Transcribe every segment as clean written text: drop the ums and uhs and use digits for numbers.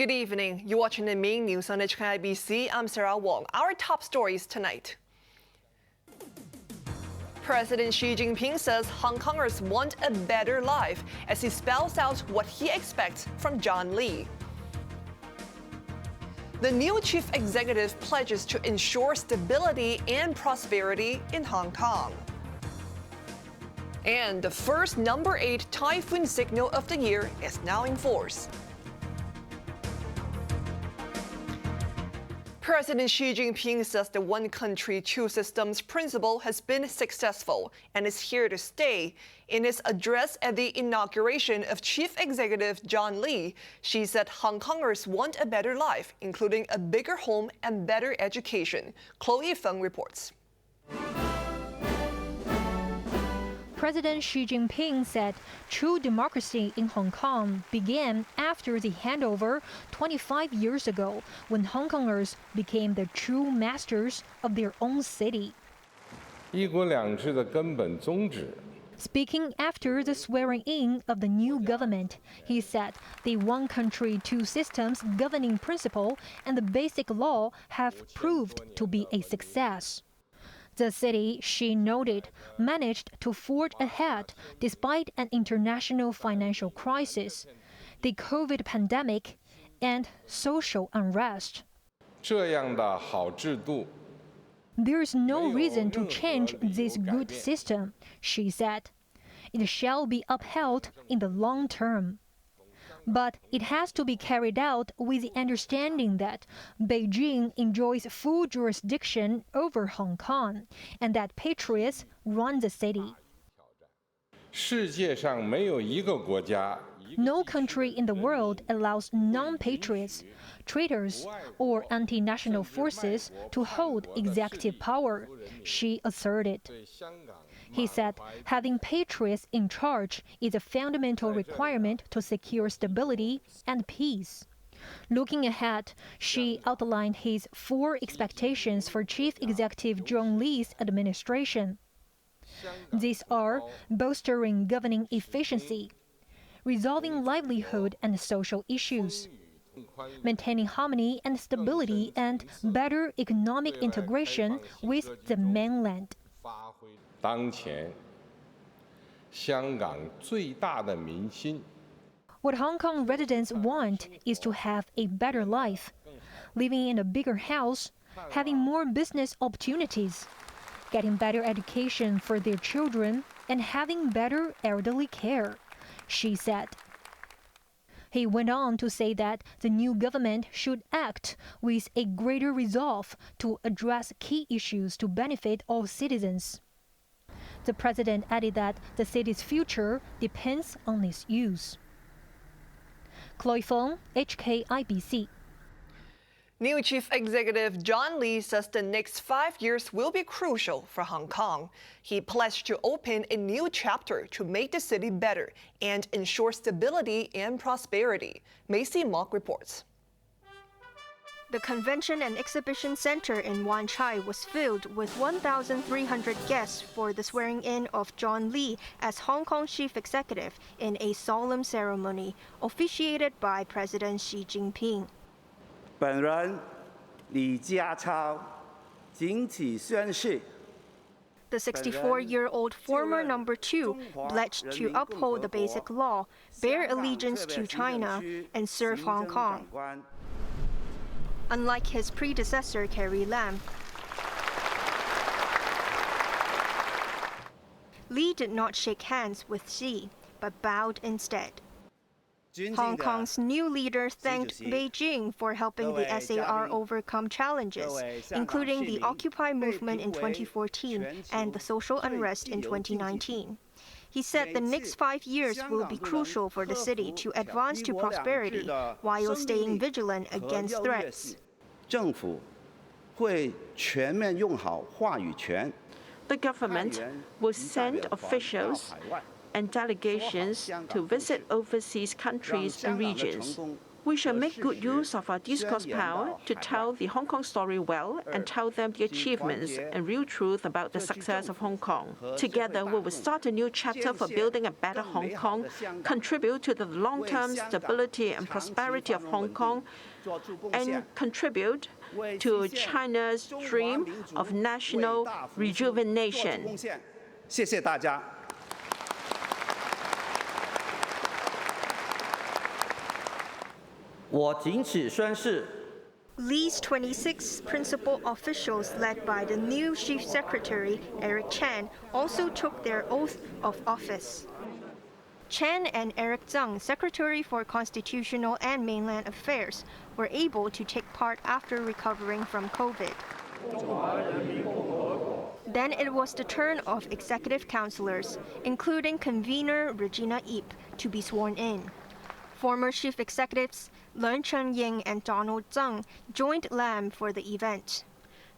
Good evening. You're watching the main news on HKIBC. I'm Sarah Wong. Our top stories tonight. President Xi Jinping says Hongkongers want a better life as he spells out what he expects from John Lee. The new chief executive pledges to ensure stability and prosperity in Hong Kong. And the first number 8 typhoon signal of the year is now in force. President Xi Jinping says the one country, two systems principle has been successful and is here to stay. In his address at the inauguration of Chief Executive John Lee, Xi said Hongkongers want a better life, including a bigger home and better education. Chloe Feng reports. President Xi Jinping said true democracy in Hong Kong began after the handover 25 years ago when Hongkongers became the true masters of their own city. 一国两制的根本宗旨. Speaking after the swearing-in of the new government, he said the one country, two systems governing principle and the basic law have proved to be a success. The city, Xi noted, managed to forge ahead despite an international financial crisis, the COVID pandemic, and social unrest. 这样的好制度 There is no reason to change this good system, Xi said. It shall be upheld in the long term. But it has to be carried out with the understanding that Beijing enjoys full jurisdiction over Hong Kong and that patriots run the city. 世界上没有一个国家 No country in the world allows non-patriots, traitors, or anti-national forces to hold executive power, Xi asserted. He said having patriots in charge is a fundamental requirement to secure stability and peace. Looking ahead, Xi outlined his 4 expectations for Chief Executive John Lee's administration. These are bolstering governing efficiency, resolving livelihood and social issues, maintaining harmony and stability, and better economic integration with the mainland. 当前香港最大的民心 What Hong Kong residents want is to have a better life, living in a bigger house, having more business opportunities, getting better education for their children, and having better elderly care, Xi said. He went on to say that the new government should act with a greater resolve to address key issues to benefit all citizens. The president added that the city's future depends on its use. Chloe Feng, HKIBC. New Chief Executive John Lee says the next 5 years will be crucial for Hong Kong. He pledged to open a new chapter to make the city better and ensure stability and prosperity. Macy Mock reports. The Convention and Exhibition Center in Wan Chai was filled with 1,300 guests for the swearing-in of John Lee as Hong Kong Chief Executive in a solemn ceremony officiated by President Xi Jinping. 本人李家超谨此宣誓。 The 64-year-old former number 2 pledged to uphold the basic law, bear allegiance to China, and serve Hong Kong. Unlike his predecessor, Carrie Lam, Lee did not shake hands with Xi, but bowed instead. Hong Kong's new leader thanked Beijing for helping the SAR overcome challenges, including the Occupy movement in 2014 and the social unrest in 2019. He said the next 5 years will be crucial for the city to advance to prosperity while staying vigilant against threats. 政府会全面用好话语权。 The government will send officials and delegations to visit overseas countries and regions. We shall make good use of our discourse power to tell the Hong Kong story well and tell them the achievements and real truth about the success of Hong Kong. Together, we will start a new chapter for building a better Hong Kong, contribute to the long-term stability and prosperity of Hong Kong, and contribute to China's dream of national rejuvenation. 谢谢大家。 我谨此宣誓。 Lee's 26 principal officials, led by the new Chief Secretary, Eric Chan, also took their oath of office. Chan and Eric Tsang, Secretary for Constitutional and Mainland Affairs, were able to take part after recovering from COVID. Then it was the turn of executive councillors, including convener Regina Ip, to be sworn in. Former chief executives Leung Chun-ying and Donald Tsang joined Lam for the event.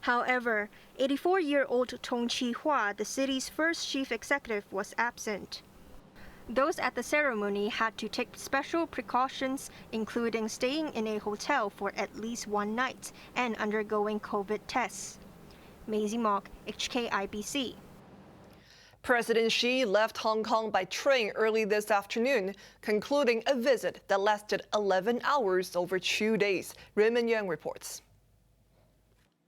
However, 84-year-old Tong Chi-hua, the city's first chief executive, was absent. Those at the ceremony had to take special precautions, including staying in a hotel for at least one night and undergoing COVID tests. Maisie Mock, HKIBC. President Xi left Hong Kong by train early this afternoon, concluding a visit that lasted 11 hours over 2 days. Raymond Yang reports.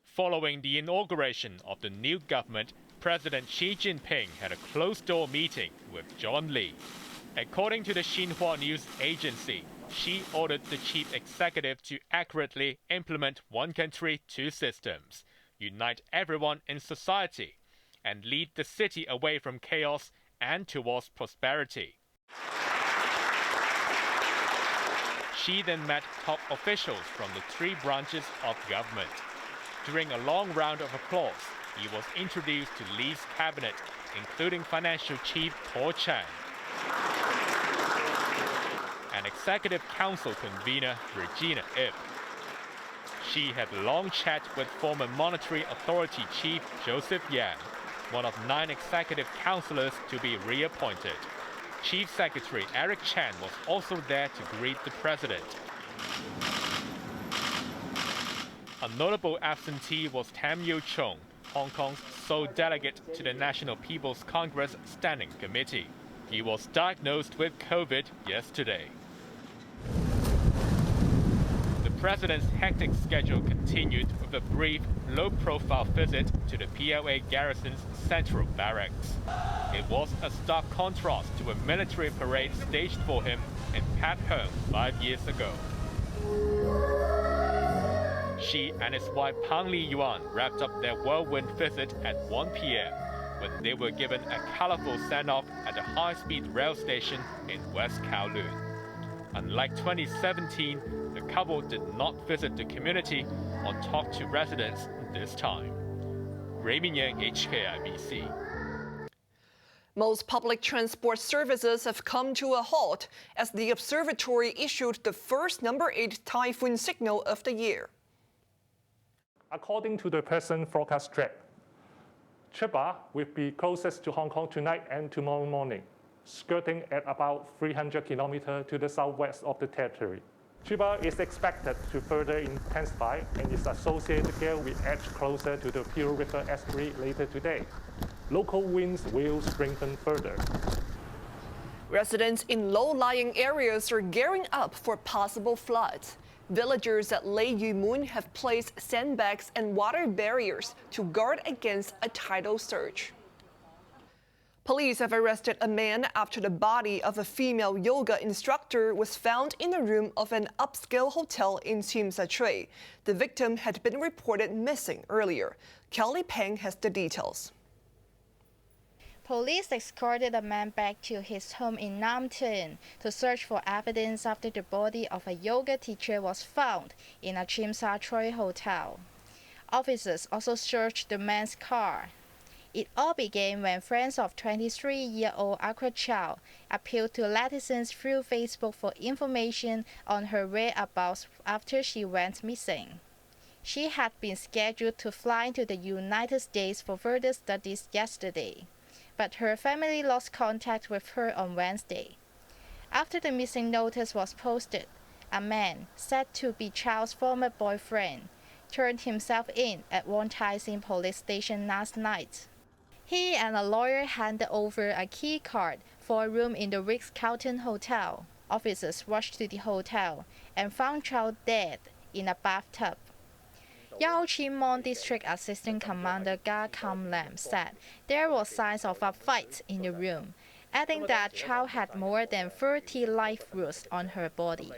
Following the inauguration of the new government, President Xi Jinping had a closed-door meeting with John Lee. According to the Xinhua news agency, Xi ordered the chief executive to accurately implement one country, two systems, unite everyone in society, and lead the city away from chaos and towards prosperity. Xi then met top officials from the three branches of government. During a long round of applause, he was introduced to Lee's cabinet, including financial chief Paul Chan and executive council convener Regina Ip. Xi had a long chat with former Monetary Authority Chief Joseph Yan, one of 9 executive councillors to be reappointed. Chief Secretary Eric Chan was also there to greet the president. A notable absentee was Tam Yu Chung, Hong Kong's sole delegate to the National People's Congress Standing Committee. He was diagnosed with COVID yesterday. The president's hectic schedule continued with a brief, low-profile visit to the PLA garrison's central barracks. It was a stark contrast to a military parade staged for him in Pat Hong 5 years ago. Xi and his wife Pang Li-yuan wrapped up their whirlwind visit at 1 p.m. when they were given a colorful send-off at the high-speed rail station in West Kowloon. Unlike 2017, the couple did not visit the community or talk to residents this time. Raymond Yang, HKIBC. Most public transport services have come to a halt as the observatory issued the first number 8 typhoon signal of the year. According to the present forecast track, Chiba will be closest to Hong Kong tonight and tomorrow morning, skirting at about 300 kilometers to the southwest of the territory. Chiba is expected to further intensify and its associated gale will edge closer to the Pearl River estuary later today. Local winds will strengthen further. Residents in low-lying areas are gearing up for possible floods. Villagers at Lei Yu Mun have placed sandbags and water barriers to guard against a tidal surge. Police have arrested a man after the body of a female yoga instructor was found in a room of an upscale hotel in Tsim Sha Tsui. The victim had been reported missing earlier. Kelly Peng has the details. Police escorted the man back to his home in Nam Tin to search for evidence after the body of a yoga teacher was found in a Tsim Sha Tsui hotel. Officers also searched the man's car. It all began when friends of 23-year-old Akra Chow appealed to netizens through Facebook for information on her whereabouts after she went missing. She had been scheduled to fly to the United States for further studies yesterday, but her family lost contact with her on Wednesday. After the missing notice was posted, A man, said to be Chow's former boyfriend, turned himself in at Wong police station last night. He and a lawyer handed over a key card for a room in the Ritz-Carlton Hotel. Officers rushed to the hotel and found Chow dead in a bathtub. Yau Chi Mon District Assistant Commander Ga Kam Lam said there were signs of a fight in the room, adding that Chow had more than 30 live wounds on her body.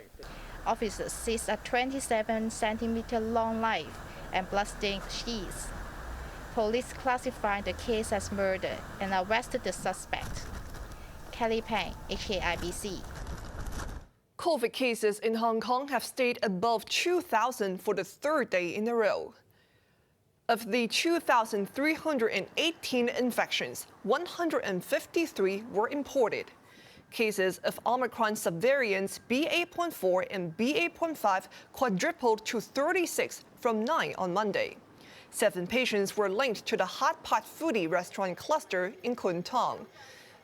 Officers seized a 27-centimeter-long knife and blood-stained sheets. Police classified the case as murder and arrested the suspect. Kelly Pang, HKIBC. COVID cases in Hong Kong have stayed above 2,000 for the third day in a row. Of the 2,318 infections, 153 were imported. Cases of Omicron subvariants BA.4 and BA.5 quadrupled to 36 from 9 on Monday. 7 patients were linked to the hot pot foodie restaurant cluster in Kwun Tong.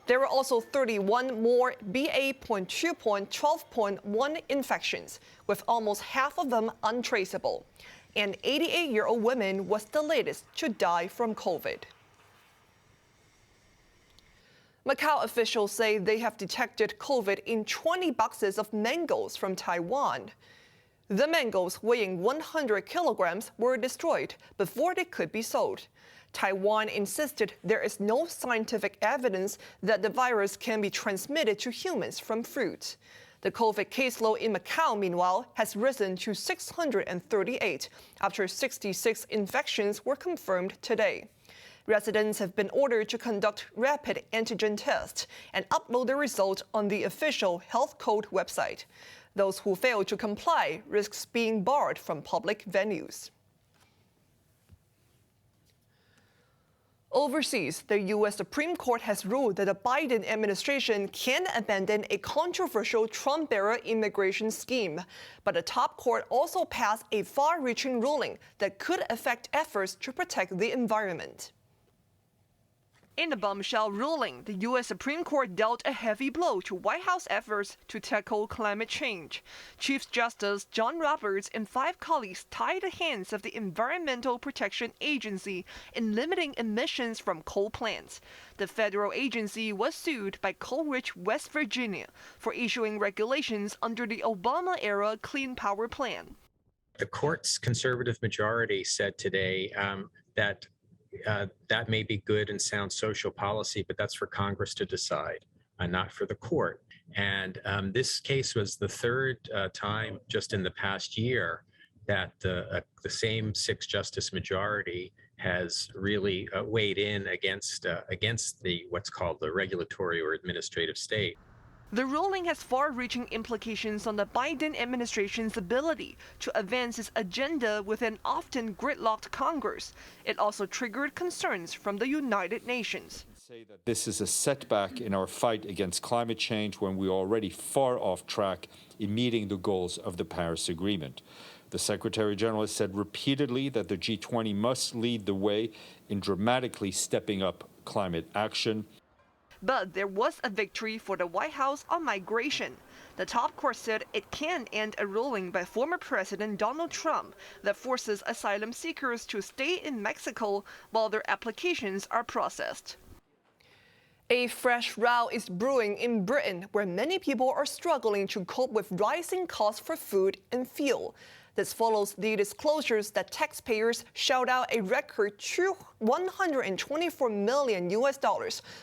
There were also 31 more BA.2.12.1 infections, with almost half of them untraceable. An 88-year-old woman was the latest to die from COVID. Macau officials say they have detected COVID in 20 boxes of mangoes from Taiwan. The mangoes, weighing 100 kilograms, were destroyed before they could be sold. Taiwan insisted there is no scientific evidence that the virus can be transmitted to humans from fruit. The COVID caseload in Macau, meanwhile, has risen to 638 after 66 infections were confirmed today. Residents have been ordered to conduct rapid antigen tests and upload the result on the official health code website. Those who fail to comply risk being barred from public venues. Overseas, the U.S. Supreme Court has ruled that the Biden administration can abandon a controversial Trump-era immigration scheme. But the top court also passed a far-reaching ruling that could affect efforts to protect the environment. In a bombshell ruling, the U.S. Supreme Court dealt a heavy blow to White House efforts to tackle climate change. Chief Justice John Roberts and 5 colleagues tied the hands of the Environmental Protection Agency in limiting emissions from coal plants. The federal agency was sued by Coal-rich West Virginia for issuing regulations under the Obama-era Clean Power Plan. The court's conservative majority said today that that may be good and sound social policy, but that's for Congress to decide, not for the court. And this case was the third time just in the past year that the same 6-justice majority has really weighed in against the what's called the regulatory or administrative state. The ruling has far-reaching implications on the Biden administration's ability to advance its agenda with an often gridlocked Congress. It also triggered concerns from the United Nations. Say that this is a setback in our fight against climate change when we are already far off track in meeting the goals of the Paris Agreement. The Secretary General has said repeatedly that the G20 must lead the way in dramatically stepping up climate action. But there was a victory for the White House on migration. The top court said it can end a ruling by former President Donald Trump that forces asylum seekers to stay in Mexico while their applications are processed. A fresh row is brewing in Britain, where many people are struggling to cope with rising costs for food and fuel. This follows the disclosures that taxpayers shelled out a record $124 million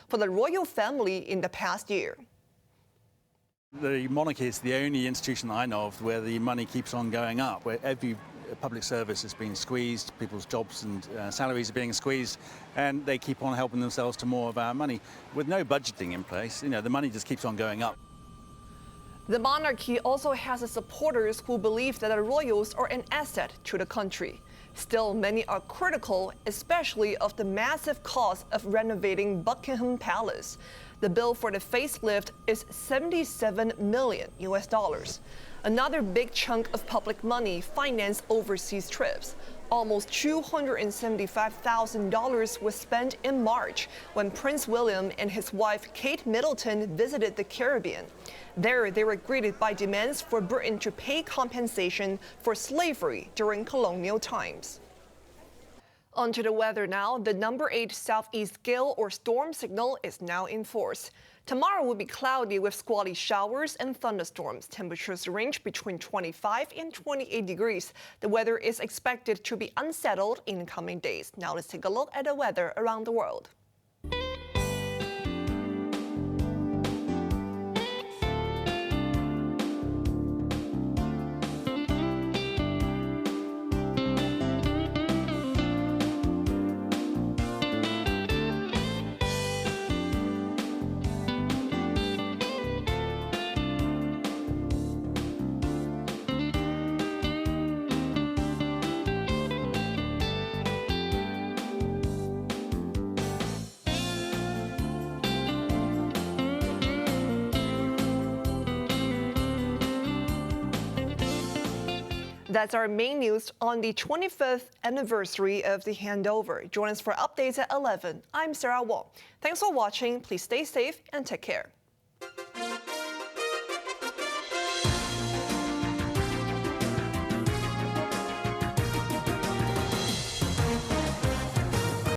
for the royal family in the past year. The monarchy is the only institution I know of where the money keeps on going up, where every public service is being squeezed, people's jobs and salaries are being squeezed, and they keep on helping themselves to more of our money. With no budgeting in place, the money just keeps on going up. The monarchy also has supporters who believe that the royals are an asset to the country. Still, many are critical, especially of the massive cost of renovating Buckingham Palace. The bill for the facelift is $77 million. Another big chunk of public money financed overseas trips. Almost $275,000 was spent in March when Prince William and his wife Kate Middleton visited the Caribbean. There, they were greeted by demands for Britain to pay compensation for slavery during colonial times. On to the weather now. The number 8 southeast gale or storm signal is now in force. Tomorrow will be cloudy with squally showers and thunderstorms. Temperatures range between 25 and 28 degrees. The weather is expected to be unsettled in coming days. Now let's take a look at the weather around the world. That's our main news on the 25th anniversary of the handover. Join us for updates at 11. I'm Sarah Wong. Thanks for watching. Please stay safe and take care.